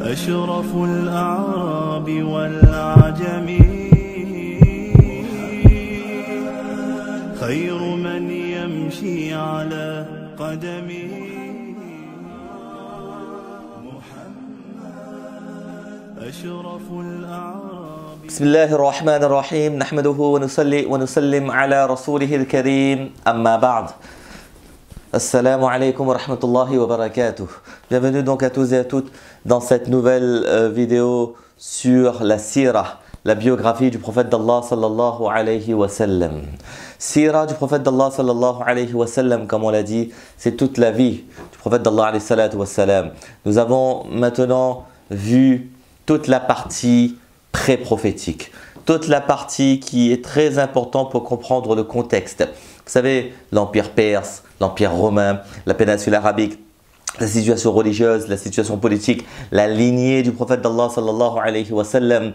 أشرف الأعراب والعجم خير من يمشي على قدمه أشرف الأعراب. بسم الله الرحمن الرحيم نحمده ونصلي ونسلم على رسوله الكريم أما بعد. Assalamu alaikum wa rahmatullahi wa barakatuh. Bienvenue donc à tous et à toutes dans cette nouvelle vidéo sur la sira, la biographie du prophète d'Allah sallallahu alayhi wa sallam. Sira du prophète d'Allah sallallahu alayhi wa sallam, comme on l'a dit, c'est toute la vie du prophète d'Allah alayhi salatu wa sallam. Nous avons maintenant vu toute la partie pré-prophétique, toute la partie qui est très importante pour comprendre le contexte. Vous savez, l'Empire perse, l'Empire romain, la péninsule arabique, la situation religieuse, la situation politique, la lignée du prophète d'Allah sallallahu alayhi wa sallam,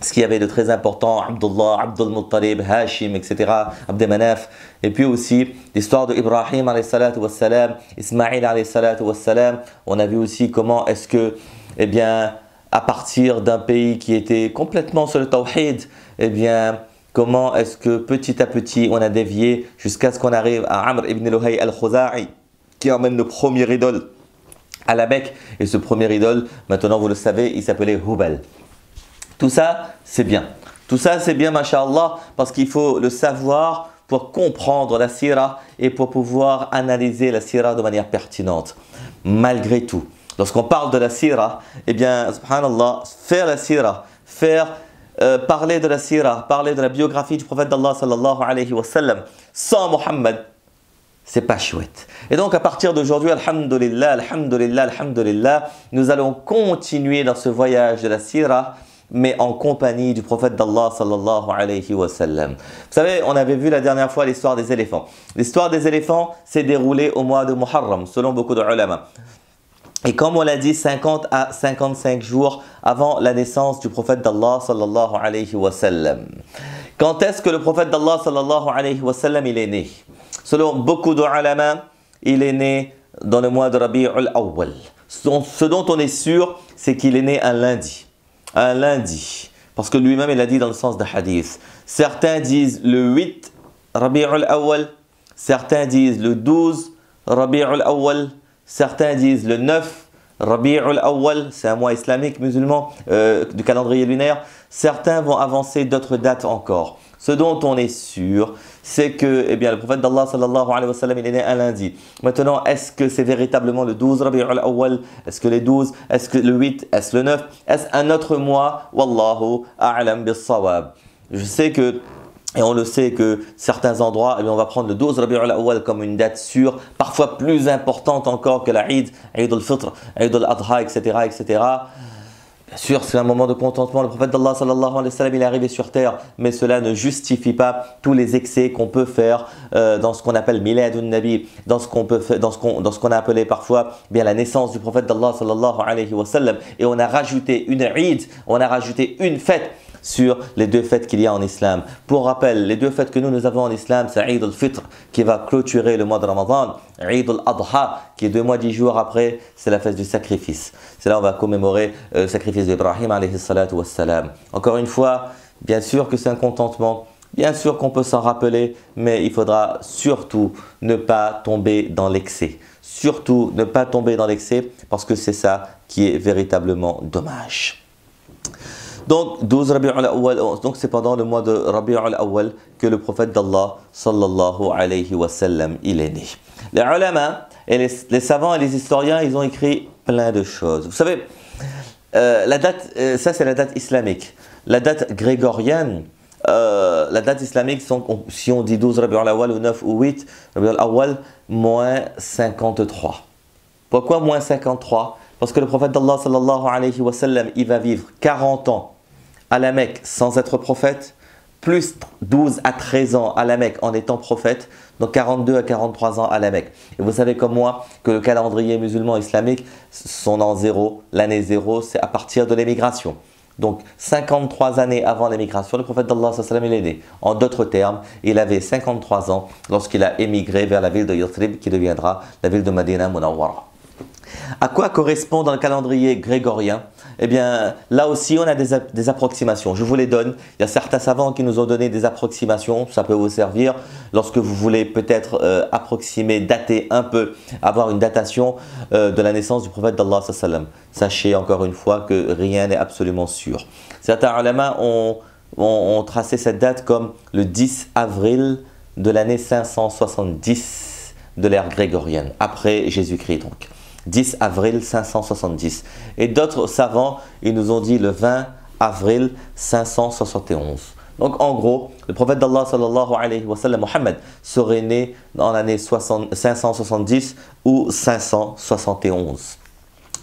ce qu'il y avait de très important, Abdullah, Abdul Muttalib, Hashim, etc., Abd Manaf, et puis aussi l'histoire de Ibrahim alayhi salatu wa salam, Ismaïl alayhi salatu wa salam. On a vu aussi comment est-ce que, eh bien, à partir d'un pays qui était complètement sur le tawhid, eh bien, comment est-ce que petit à petit on a dévié jusqu'à ce qu'on arrive à Amr ibn Luhay al-Khuza'i qui emmène le premier idole à la Mecque. Et ce premier idole, maintenant vous le savez, il s'appelait Hubal. Tout ça, c'est bien. Tout ça, c'est bien, masha'Allah, parce qu'il faut le savoir pour comprendre la sira et pour pouvoir analyser la sira de manière pertinente. Malgré tout, lorsqu'on parle de la sira, eh bien, subhanallah, faire la sira, parler de la sira, parler de la biographie du prophète d'Allah sallallahu alayhi wa sallam sans Muhammad, c'est pas chouette. Et donc à partir d'aujourd'hui, alhamdulillah, alhamdulillah, alhamdulillah, nous allons continuer dans ce voyage de la sira, mais en compagnie du prophète d'Allah sallallahu alayhi wa sallam. Vous savez, on avait vu la dernière fois l'histoire des éléphants. L'histoire des éléphants s'est déroulée au mois de Muharram, selon beaucoup de ulama. Et comme on l'a dit, 50 à 55 jours avant la naissance du prophète d'Allah sallallahu alayhi wa sallam. Quand est-ce que le prophète d'Allah sallallahu alayhi wa sallam il est né? Selon beaucoup de ulama, il est né dans le mois de Rabi'ul Awwal. Ce dont on est sûr, c'est qu'il est né un lundi. Un lundi. Parce que lui-même, il a dit dans le sens de hadith. Certains disent le 8 Rabi'ul Awwal. Certains disent le 12 Rabi'ul Awwal. Certains disent le 9 Rabi'ul Awwal, c'est un mois islamique musulman du calendrier lunaire. Certains vont avancer d'autres dates encore. Ce dont on est sûr, c'est que eh bien, le prophète d'Allah sallallahu alayhi wa sallam, il est né un lundi. Maintenant, est-ce que c'est véritablement le 12 Rabi'ul Awwal? Est-ce que les 12? Est-ce que le 8? Est-ce le 9? Est-ce un autre mois? Wallahu a'lam bis-sawab. Je sais que et on le sait que certains endroits, eh bien, on va prendre le 12 Rabi'ul Awwal comme une date sûre, parfois plus importante encore que la Eid, Eid al-Fitr, Eid al-Adha, etc., etc. Bien sûr, c'est un moment de contentement. Le prophète d'Allah sallallahu alayhi wa sallam, il est arrivé sur terre, mais cela ne justifie pas tous les excès qu'on peut faire dans ce qu'on appelle Miladun Nabi, dans ce qu'on a appelé parfois bien la naissance du prophète d'Allah sallallahu alayhi wa sallam. Et on a rajouté une Eid, on a rajouté une fête sur les deux fêtes qu'il y a en islam. Pour rappel, les deux fêtes que nous avons en islam, c'est Eid al-Fitr qui va clôturer le mois de Ramadan, Eid al-Adha qui est 2 mois 10 jours après, c'est la fête du sacrifice. C'est là où on va commémorer le sacrifice d'Ibrahim alayhi salatu wassalam. Encore une fois, bien sûr que c'est un contentement, bien sûr qu'on peut s'en rappeler, mais il faudra surtout ne pas tomber dans l'excès. Surtout ne pas tomber dans l'excès parce que c'est ça qui est véritablement dommage. Donc, 12 Rabi'ul Awwal, donc c'est pendant le mois de Rabi'ul Awwal que le prophète d'Allah sallallahu alayhi wa sallam il est né. Les ulama et les savants et les historiens, ils ont écrit plein de choses. Vous savez, la date, ça c'est la date islamique. La date grégorienne, la date islamique, si on dit 12 Rabi'ul Awwal ou 9 ou 8 Rabi'ul Awwal, moins 53. Pourquoi moins 53? Parce que le prophète d'Allah sallallahu alayhi wa sallam, il va vivre 40 ans à la Mecque sans être prophète, plus 12 à 13 ans à la Mecque en étant prophète, donc 42 à 43 ans à la Mecque. Et vous savez comme moi que le calendrier musulman islamique, son an 0, l'année 0, c'est à partir de l'émigration. Donc 53 années avant l'émigration, le prophète d'Allah sallallahu alayhi wa sallam, il est né. En d'autres termes, il avait 53 ans lorsqu'il a émigré vers la ville de Yathrib qui deviendra la ville de Madina Munawwara. À quoi correspond dans le calendrier grégorien? Eh bien, là aussi, on a des approximations. Je vous les donne. Il y a certains savants qui nous ont donné des approximations. Ça peut vous servir lorsque vous voulez peut-être approximer, dater un peu, avoir une datation de la naissance du prophète d'Allah sallam. Sachez encore une fois que rien n'est absolument sûr. Certains ulama ont tracé cette date comme le 10 avril de l'année 570 de l'ère grégorienne, après Jésus-Christ donc. 10 avril 570. Et d'autres savants, ils nous ont dit le 20 avril 571. Donc en gros, le prophète d'Allah sallallahu alayhi wa sallam, Mohammed, serait né dans l'année 570 ou 571.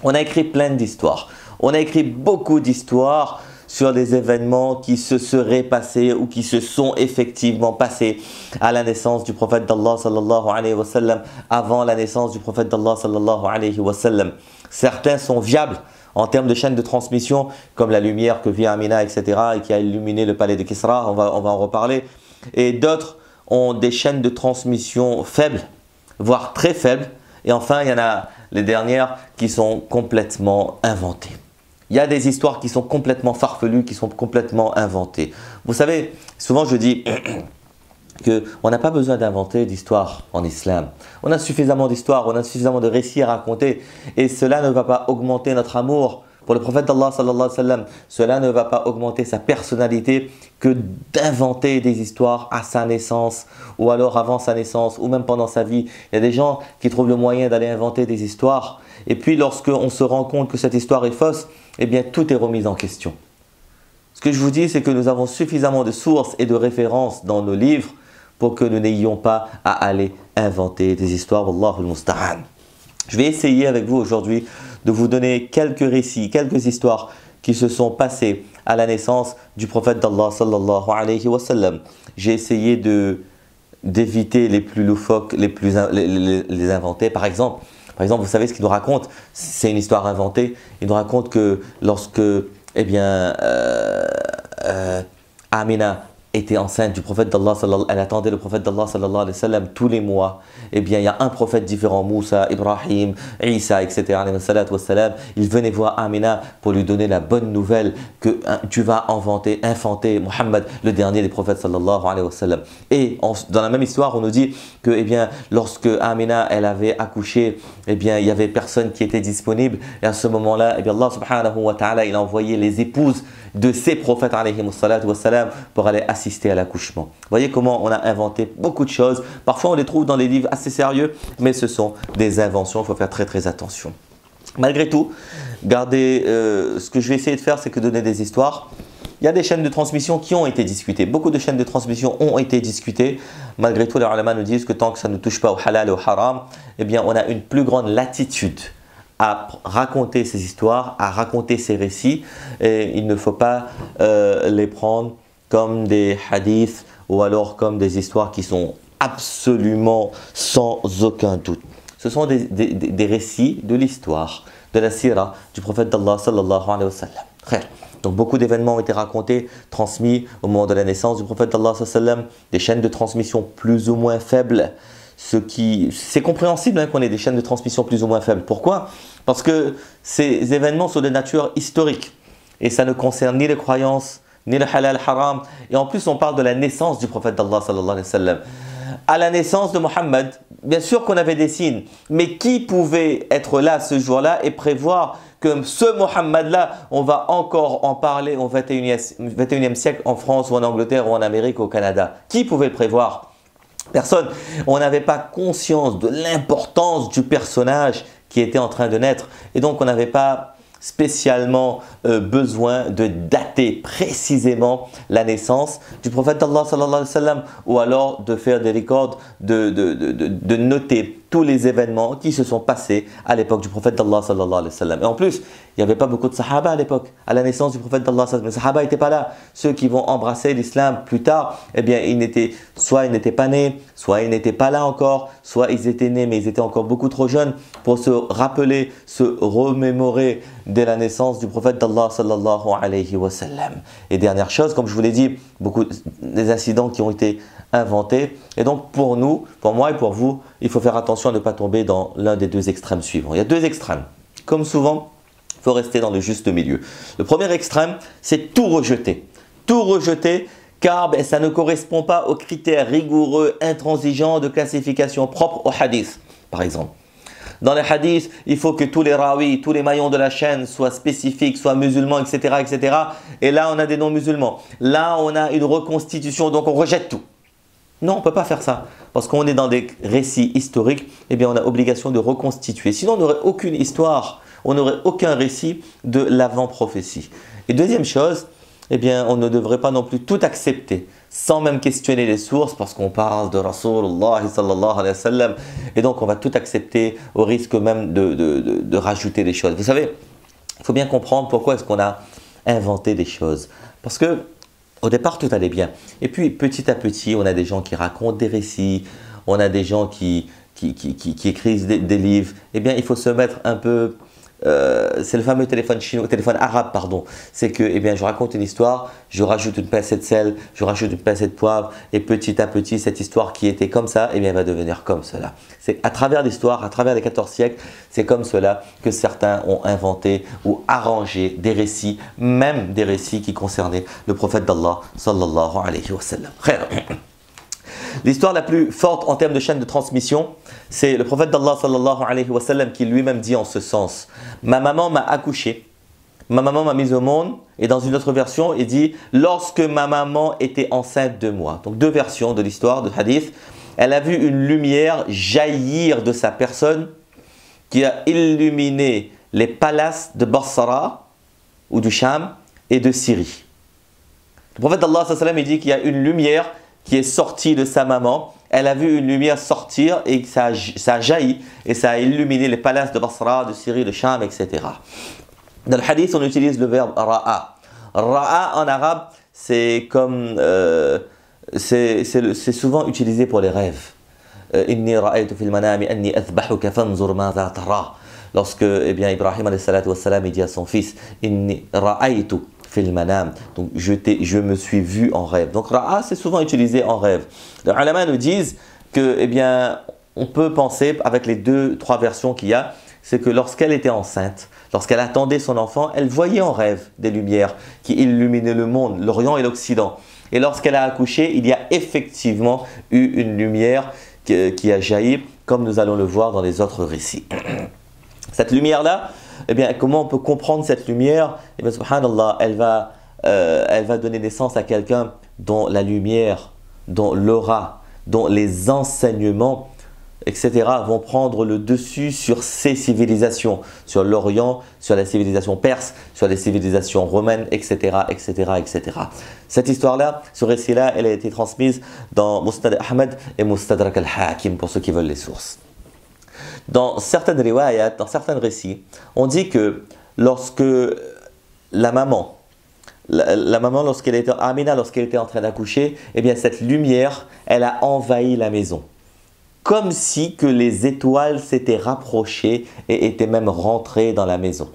On a écrit plein d'histoires. On a écrit beaucoup d'histoires sur des événements qui se seraient passés ou qui se sont effectivement passés à la naissance du prophète d'Allah sallallahu alayhi wa sallam, avant la naissance du prophète d'Allah sallallahu alayhi wa sallam. Certains sont viables en termes de chaînes de transmission, comme la lumière que vit Amina, etc., et qui a illuminé le palais de Kisra, on va en reparler. Et d'autres ont des chaînes de transmission faibles, voire très faibles. Et enfin, il y en a les dernières qui sont complètement inventées. Il y a des histoires qui sont complètement farfelues, qui sont complètement inventées. Vous savez, souvent je dis qu'on n'a pas besoin d'inventer d'histoires en islam. On a suffisamment d'histoires, on a suffisamment de récits à raconter. Et cela ne va pas augmenter notre amour pour le prophète d'Allah sallallahu alayhi wa sallam. Cela ne va pas augmenter sa personnalité que d'inventer des histoires à sa naissance ou alors avant sa naissance ou même pendant sa vie. Il y a des gens qui trouvent le moyen d'aller inventer des histoires. Et puis lorsqu'on se rend compte que cette histoire est fausse, eh bien tout est remis en question. Ce que je vous dis, c'est que nous avons suffisamment de sources et de références dans nos livres pour que nous n'ayons pas à aller inventer des histoires. Wallahu al-musta'an. Je vais essayer avec vous aujourd'hui de vous donner quelques récits, quelques histoires qui se sont passées à la naissance du prophète d'Allah sallallahu alayhi wa sallam. J'ai essayé d'éviter les plus loufoques, les inventer. Par exemple, vous savez ce qu'il nous raconte? C'est une histoire inventée. Il nous raconte que lorsque Amina était enceinte du prophète d'Allah, elle attendait le prophète d'Allah sallallahu alayhi wa sallam tous les mois. Eh bien, il y a un prophète différent, Moussa, Ibrahim, Isa, etc. Il venait voir Amina pour lui donner la bonne nouvelle que tu vas infanter Mohammed, le dernier des prophètes sallallahu alayhi wa sallam. Et dans la même histoire, on nous dit que lorsque Amina elle avait accouché, il y avait personne qui était disponible. Et à ce moment-là, Allah subhanahu wa ta'ala, il a envoyé les épouses de ces prophètes alayhi wa sallam pour aller assister à l'accouchement. Vous voyez comment on a inventé beaucoup de choses. Parfois on les trouve dans des livres assez sérieux, mais ce sont des inventions, il faut faire très très attention. Malgré tout, gardez, ce que je vais essayer de faire, c'est que donner des histoires. Il y a des chaînes de transmission qui ont été discutées. Beaucoup de chaînes de transmission ont été discutées. Malgré tout, les ulama nous disent que tant que ça ne touche pas au halal et au haram, eh bien on a une plus grande latitude à raconter ces histoires, à raconter ces récits, et il ne faut pas les prendre comme des hadiths ou alors comme des histoires qui sont absolument sans aucun doute. Ce sont des récits de l'histoire, de la sira du prophète d'Allah sallallahu alayhi wa sallam. Donc beaucoup d'événements ont été racontés, transmis au moment de la naissance du prophète d'Allah sallallahu alayhi wa sallam, des chaînes de transmission plus ou moins faibles. C'est compréhensible qu'on ait des chaînes de transmission plus ou moins faibles. Pourquoi? Parce que ces événements sont de nature historique et ça ne concerne ni les croyances, ni le halal haram. Et en plus, on parle de la naissance du prophète d'Allah sallallahu alayhi wa sallam. À la naissance de Mohammed, bien sûr qu'on avait des signes, mais qui pouvait être là ce jour-là et prévoir que ce Mohammed-là, on va encore en parler au 21e siècle en France ou en Angleterre ou en Amérique ou au Canada? Qui pouvait le prévoir? Personne. On n'avait pas conscience de l'importance du personnage qui était en train de naître. Et donc, on n'avait pas spécialement besoin de dater précisément la naissance du prophète d'Allah sallallahu alayhi wa sallam ou alors de faire des records, de noter tous les événements qui se sont passés à l'époque du prophète d'Allah sallallahu alayhi wa sallam. Et en plus, il n'y avait pas beaucoup de sahaba à l'époque, à la naissance du prophète d'Allah sallallahu alayhi wa sallam. Les sahaba n'étaient pas là. Ceux qui vont embrasser l'islam plus tard, eh bien, soit ils n'étaient pas nés, soit ils n'étaient pas là encore, soit ils étaient nés mais ils étaient encore beaucoup trop jeunes pour se rappeler, se remémorer dès la naissance du prophète d'Allah sallallahu alayhi wa sallam. Et dernière chose, comme je vous l'ai dit, beaucoup des incidents qui ont été inventé. Et donc pour nous, pour moi et pour vous, il faut faire attention à ne pas tomber dans l'un des deux extrêmes suivants. Il y a deux extrêmes. Comme souvent, il faut rester dans le juste milieu. Le premier extrême, c'est tout rejeter. Tout rejeter car ça ne correspond pas aux critères rigoureux, intransigeants de classification propre au hadith, par exemple. Dans les hadiths, il faut que tous les rawis, tous les maillons de la chaîne soient spécifiques, soient musulmans, etc., etc. Et là, on a des non-musulmans. Là, on a une reconstitution, donc on rejette tout. Non, on ne peut pas faire ça. Parce qu'on est dans des récits historiques, eh bien, on a obligation de reconstituer. Sinon, on n'aurait aucune histoire, on n'aurait aucun récit de l'avant-prophétie. Et deuxième chose, eh bien, on ne devrait pas non plus tout accepter, sans même questionner les sources, parce qu'on parle de Rasulullah sallallahu alayhi wa sallam, et donc on va tout accepter au risque même de rajouter des choses. Vous savez, il faut bien comprendre pourquoi est-ce qu'on a inventé des choses. Parce que au départ, tout allait bien. Et puis, petit à petit, on a des gens qui racontent des récits, on a des gens qui écrivent des livres. Eh bien, il faut se mettre un peu... c'est le fameux téléphone arabe, pardon. C'est que, eh bien, je raconte une histoire, je rajoute une pincée de sel, je rajoute une pincée de poivre, et petit à petit, cette histoire qui était comme ça, eh bien, elle va devenir comme cela. C'est à travers l'histoire, à travers les 14 siècles, c'est comme cela que certains ont inventé ou arrangé des récits, même des récits qui concernaient le prophète d'Allah, sallallahu alayhi wa sallam. L'histoire la plus forte en termes de chaîne de transmission, c'est le prophète d'Allah sallallahu alayhi wa sallam qui lui-même dit en ce sens: ma maman m'a accouché, ma maman m'a mise au monde, et dans une autre version, il dit lorsque ma maman était enceinte de moi. Donc deux versions de l'histoire de hadith. Elle a vu une lumière jaillir de sa personne qui a illuminé les palaces de Basra ou du Sham et de Syrie. Le prophète d'Allah sallallahu alayhi wa sallam, il dit qu'il y a une lumière qui est sortie de sa maman. Elle a vu une lumière sortir et ça a jailli et ça a illuminé les palaces de Basra, de Syrie, de Sham, etc. Dans le hadith, on utilise le verbe ra'a. Ra'a en arabe, c'est comme c'est souvent utilisé pour les rêves. Inni ra'aytu fil manami anni athbahuka fanzur madha tara. Lorsque Ibrahim alayhi salatu wassalam, il dit à son fils inni ra'aytu fil manam. Donc je me suis vu en rêve. Donc ra'a, c'est souvent utilisé en rêve. Les ulama nous disent que on peut penser avec les trois versions qu'il y a, c'est que lorsqu'elle était enceinte, lorsqu'elle attendait son enfant, elle voyait en rêve des lumières qui illuminaient le monde, l'Orient et l'Occident. Et lorsqu'elle a accouché, il y a effectivement eu une lumière qui a jailli, comme nous allons le voir dans les autres récits. Cette lumière-là, comment on peut comprendre cette lumière? Subhanallah, elle va donner naissance à quelqu'un dont la lumière, dont l'aura, dont les enseignements, etc. vont prendre le dessus sur ces civilisations, sur l'Orient, sur la civilisation perse, sur les civilisations romaines, etc., etc., etc. Cette histoire-là, ce récit-là, elle a été transmise dans Musnad Ahmed et Mustadrak al-Hakim, pour ceux qui veulent les sources. Dans certaines riwayat, dans certains récits, on dit que lorsque la maman, lorsqu'elle était en train d'accoucher, eh bien cette lumière, elle a envahi la maison. Comme si que les étoiles s'étaient rapprochées et étaient même rentrées dans la maison.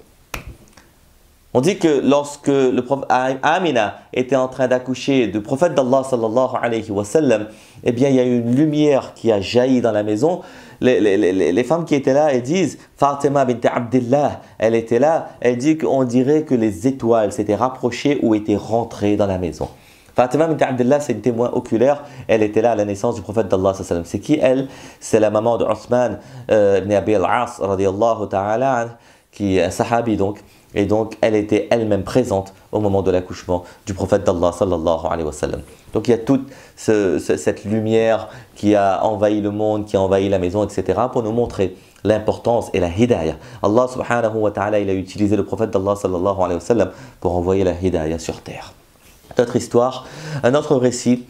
On dit que lorsque le prophète Amina était en train d'accoucher du prophète d'Allah sallallahu alayhi wa sallam, eh bien il y a eu une lumière qui a jailli dans la maison. Les femmes qui étaient là, elles disent, Fatima bint Abdillah, elle était là, elle dit qu'on dirait que les étoiles s'étaient rapprochées ou étaient rentrées dans la maison. Fatima bint Abdillah, c'est une témoin oculaire, elle était là à la naissance du prophète d'Allah sallallahu alayhi wa sallam. C'est qui elle? C'est la maman de Uthman ibn Abi al-As radiyallahu ta'ala, qui est un sahabi donc. Et donc, elle était elle-même présente au moment de l'accouchement du prophète d'Allah sallallahu alayhi wa sallam. Donc, il y a toute cette lumière qui a envahi le monde, qui a envahi la maison, etc. pour nous montrer l'importance et la hidayah. Allah subhanahu wa ta'ala, il a utilisé le prophète d'Allah sallallahu alayhi wa sallam pour envoyer la hidayah sur terre. Notre histoire, un autre récit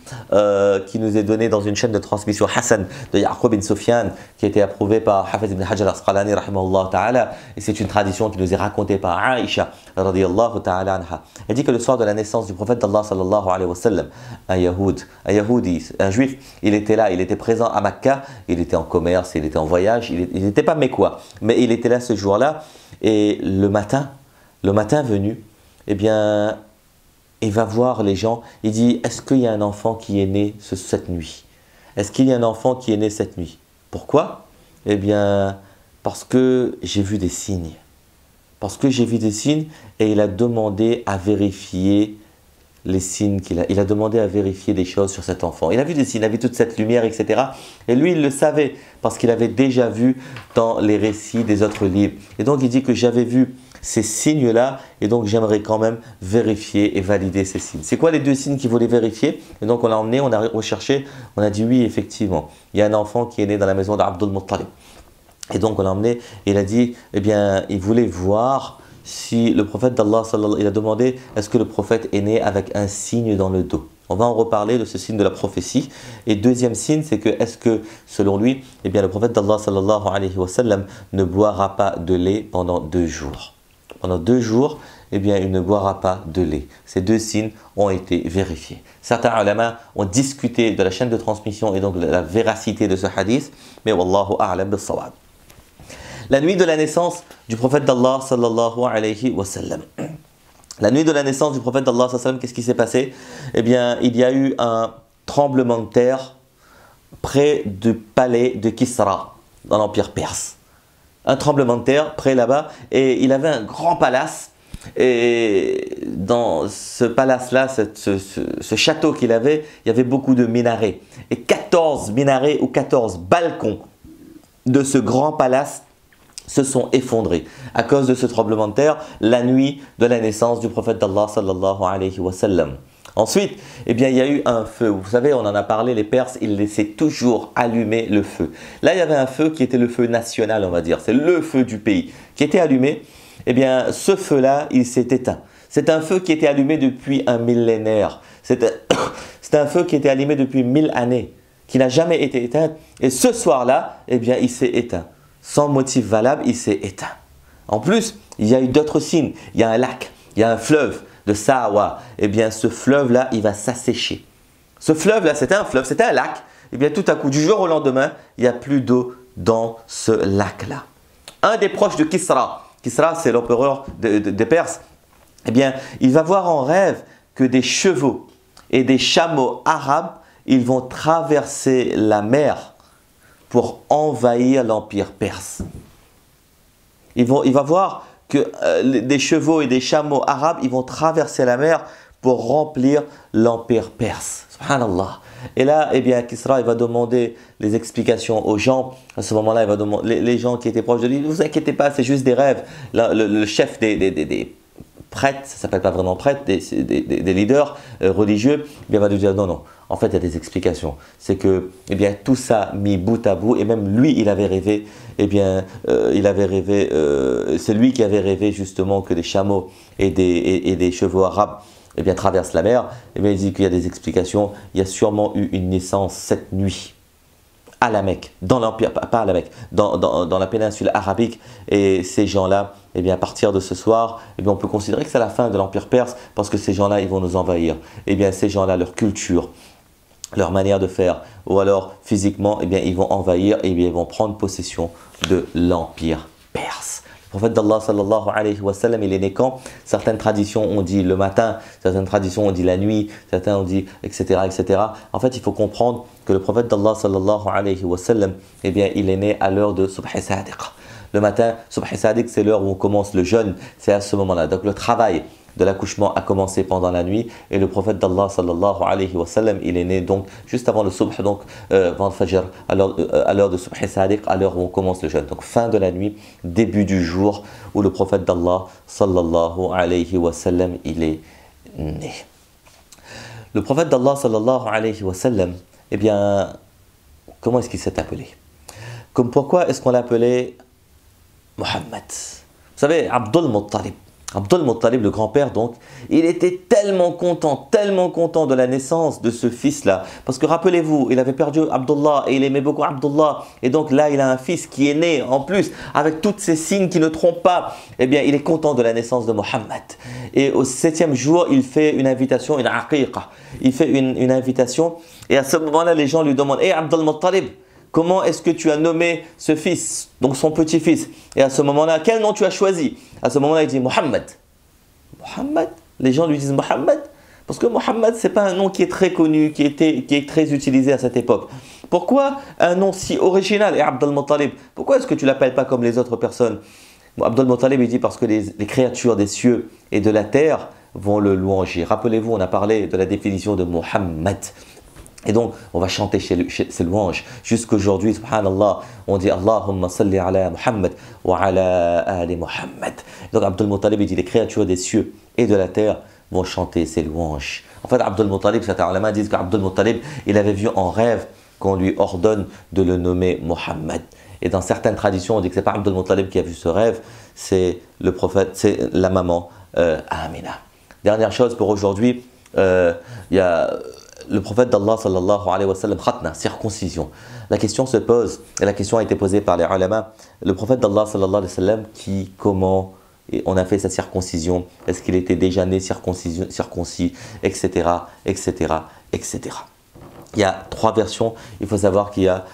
qui nous est donné dans une chaîne de transmission Hassan de Ya'qub bin Sufyan, qui a été approuvé par Hafiz ibn Hajar al-Asqalani rahimahullah ta'ala, et c'est une tradition qui nous est racontée par Aïcha radiyallahu ta'ala anha. Elle dit que le soir de la naissance du prophète d'Allah sallallahu alayhi wa sallam, un Yahoudi, un juif, il était là, il était présent à Makkah, il était en commerce, il était en voyage, il n'était pas mécois, mais il était là ce jour-là, et le matin venu, eh bien, il va voir les gens, il dit, est-ce qu'il y a un enfant qui est né cette nuit? Est-ce qu'il y a un enfant qui est né cette nuit? Pourquoi? Eh bien, parce que j'ai vu des signes. Parce que j'ai vu des signes et il a demandé à vérifier les signes il a demandé à vérifier des choses sur cet enfant. Il a vu des signes, il a vu toute cette lumière, etc. Et lui, il le savait parce qu'il avait déjà vu dans les récits des autres livres. Et donc, il dit que j'avais vu ces signes-là et donc j'aimerais quand même vérifier et valider ces signes. C'est quoi les deux signes qu'il voulait vérifier? Et donc, on l'a emmené, on a recherché, on a dit oui, effectivement, il y a un enfant qui est né dans la maison d'Abdul Muttalib. Et donc, on l'a emmené et il a dit, eh bien, il voulait voir si le prophète d'Allah, il a demandé, est-ce que le prophète est né avec un signe dans le dos? On va en reparler de ce signe de la prophétie. Et deuxième signe, c'est que, est-ce que, selon lui, eh bien, le prophète d'Allah, sallallahu alayhi wa sallam, ne boira pas de lait pendant 2 jours? Pendant 2 jours, eh bien, il ne boira pas de lait. Ces 2 signes ont été vérifiés. Certains ulama ont discuté de la chaîne de transmission et donc de la véracité de ce hadith, mais wallahu a'lam bis-sawab. La nuit de la naissance du prophète d'Allah sallallahu alayhi wa sallam. La nuit de la naissance du prophète d'Allah sallallahu alayhi wa sallam, qu'est-ce qui s'est passé? Eh bien, il y a eu un tremblement de terre près du palais de Kisra, dans l'Empire perse. Un tremblement de terre près là-bas, et il avait un grand palace. Et dans ce palace-là, ce château qu'il avait, il y avait beaucoup de minarets. Et 14 minarets ou 14 balcons de ce grand palace se sont effondrés à cause de ce tremblement de terre la nuit de la naissance du prophète d'Allah sallallahu alayhi wa sallam. Ensuite, eh bien, il y a eu un feu. Vous savez, on en a parlé, les Perses, ils laissaient toujours allumer le feu. Là, il y avait un feu qui était le feu national, on va dire. C'est le feu du pays qui était allumé. Eh bien, ce feu-là, il s'est éteint. C'est un feu qui était allumé depuis un millénaire. C'est un feu qui était allumé depuis 1000 années, qui n'a jamais été éteint. Et ce soir-là, eh bien, il s'est éteint. Sans motif valable, il s'est éteint. En plus, il y a eu d'autres signes. Il y a un lac, il y a un fleuve de Sawa. Eh bien, ce fleuve-là, il va s'assécher. Ce fleuve-là, c'était un fleuve, c'était un lac. Eh bien, tout à coup, du jour au lendemain, il n'y a plus d'eau dans ce lac-là. Un des proches de Kisra, Kisra, c'est l'empereur des Perses, eh bien, il va voir en rêve que des chevaux et des chameaux arabes, ils vont traverser la mer pour envahir l'empire perse. Il va voir que des chevaux et des chameaux arabes, ils vont traverser la mer pour remplir l'empire perse. Subhanallah. Et là, eh bien, Kisra, il va demander les explications aux gens. À ce moment-là, il va demander, les gens qui étaient proches de lui, ne vous inquiétez pas, c'est juste des rêves. Le chef des prêtres, ça ne s'appelle pas vraiment prêtre, des leaders religieux, il va lui dire non, non. En fait, il y a des explications. C'est que, eh bien, tout ça mis bout à bout, et même lui, il avait rêvé, eh bien, c'est lui qui avait rêvé justement que des chameaux et des chevaux arabes, eh bien, traversent la mer. Eh bien, il dit qu'il y a des explications. Il y a sûrement eu une naissance cette nuit à la Mecque, dans l'empire, pas à la Mecque, dans la péninsule arabique. Et ces gens-là, eh bien, à partir de ce soir, eh bien, on peut considérer que c'est la fin de l'empire perse parce que ces gens-là, ils vont nous envahir. Eh bien, ces gens-là, leur culture, leur manière de faire, ou alors physiquement, eh bien, ils vont envahir et bien, ils vont prendre possession de l'empire perse. Le prophète d'Allah sallallahu alayhi wa sallam, il est né quand? Certaines traditions ont dit le matin, certaines traditions ont dit la nuit, certains ont dit etc. etc. En fait, il faut comprendre que le prophète d'Allah sallallahu alayhi wa sallam, eh bien, il est né à l'heure de Subh Sadiq. Le matin, Subh Sadiq, c'est l'heure où on commence le jeûne, c'est à ce moment-là. Donc le travail de l'accouchement a commencé pendant la nuit et le prophète d'Allah sallallahu alayhi wa sallam, il est né donc juste avant le subh, donc avant le fajr, à l'heure de subh sadiq, à l'heure où on commence le jeûne. Donc fin de la nuit, début du jour où le prophète d'Allah sallallahu alayhi wa sallam, il est né. Le prophète d'Allah sallallahu alayhi wa sallam, eh bien, comment est-ce qu'il s'est appelé? Comme pourquoi est-ce qu'on l'appelait Muhammad? Vous savez, Abdul Muttalib. Abdul Muttalib, le grand-père donc, il était tellement content de la naissance de ce fils-là. Parce que rappelez-vous, il avait perdu Abdullah et il aimait beaucoup Abdullah. Et donc là, il a un fils qui est né en plus avec tous ces signes qui ne trompent pas. Eh bien, il est content de la naissance de Mohammed. Et au 7e jour, il fait une invitation, une aqiqa. Il fait une invitation et à ce moment-là, les gens lui demandent « Hé Abdul Muttalib, comment est-ce que tu as nommé ce fils, donc son petit-fils? Et à ce moment-là, quel nom tu as choisi? À ce moment-là, il dit Mohammed. Mohammed? Les gens lui disent Mohammed? Parce que Mohammed, ce n'est pas un nom qui est très connu, qui est très utilisé à cette époque. Pourquoi un nom si original est Abd al-Muttalib? Pourquoi est-ce que tu ne l'appelles pas comme les autres personnes? Bon, Abd al-Muttalib, il dit parce que les créatures des cieux et de la terre vont le louanger. Rappelez-vous, on a parlé de la définition de Mohammed. Et donc, on va chanter ces louanges. Jusqu'aujourd'hui, subhanallah, on dit Allahumma salli ala Muhammad wa ala ali Muhammad. Donc, Abd al-Muttalib, il dit les créatures des cieux et de la terre vont chanter ces louanges. En fait, Abd al-Muttalib, certains ulama disent qu'Abd al-Muttalib, il avait vu en rêve qu'on lui ordonne de le nommer Mohammed. Et dans certaines traditions, on dit que ce n'est pas Abd al-Muttalib qui a vu ce rêve, c'est le prophète, c'est la maman Amina. Dernière chose pour aujourd'hui, il y a le prophète d'Allah sallallahu alayhi wa sallam, khatna, circoncision. La question se pose, et la question a été posée par les ulama, le prophète d'Allah sallallahu alayhi wa sallam, comment on a fait sa circoncision, est-ce qu'il était déjà né circoncis, etc., etc., etc. Il y a trois versions, il faut savoir qu'il y a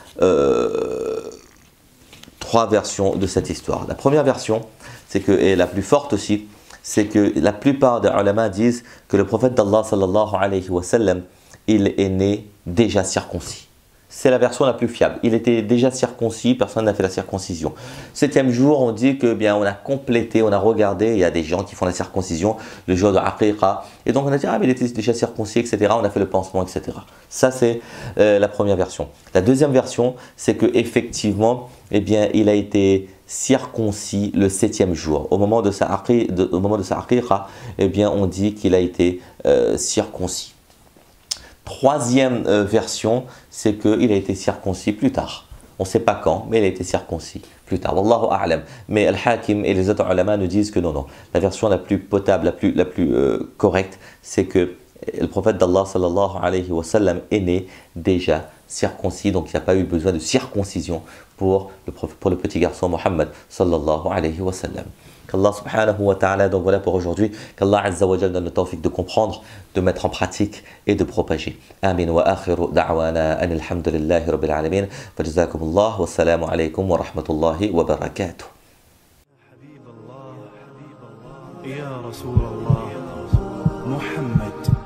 trois versions de cette histoire. La première version, c'est que, et la plus forte aussi, c'est que la plupart des ulama disent que le prophète d'Allah sallallahu alayhi wa sallam, il est né déjà circoncis. C'est la version la plus fiable. Il était déjà circoncis, personne n'a fait la circoncision. 7e jour, on dit que bien on a complété, on a regardé, il y a des gens qui font la circoncision le jour de Aqiqa. Et donc on a dit, ah mais il était déjà circoncis, etc. On a fait le pansement, etc. Ça c'est la première version. La deuxième version, c'est que effectivement, eh bien, il a été circoncis le 7e jour. Au moment de sa Aqiqa, eh bien, on dit qu'il a été circoncis. Troisième version, c'est qu'il a été circoncis plus tard. On ne sait pas quand, mais il a été circoncis plus tard. Wallahu a'lam. Mais Al-Hakim et les autres ulama nous disent que non, non. La version la plus potable, la plus correcte, c'est que le prophète d'Allah sallallahu alayhi wa sallam est né déjà circoncis. Donc il n'y a pas eu besoin de circoncision pour le petit garçon Mohammed sallallahu alayhi wa sallam. Qu'Allah subhanahu wa ta'ala, donc voilà pour aujourd'hui, qu'Allah azza wa jal donne le tawfiq de comprendre, de mettre en pratique et de propager. Amin wa akhiru da'wana an alhamdulillahi rabbil alamin. Fa jazakumullah wa salamu alaykum wa rahmatullahi wa barakatuh. يا رسول الله محمد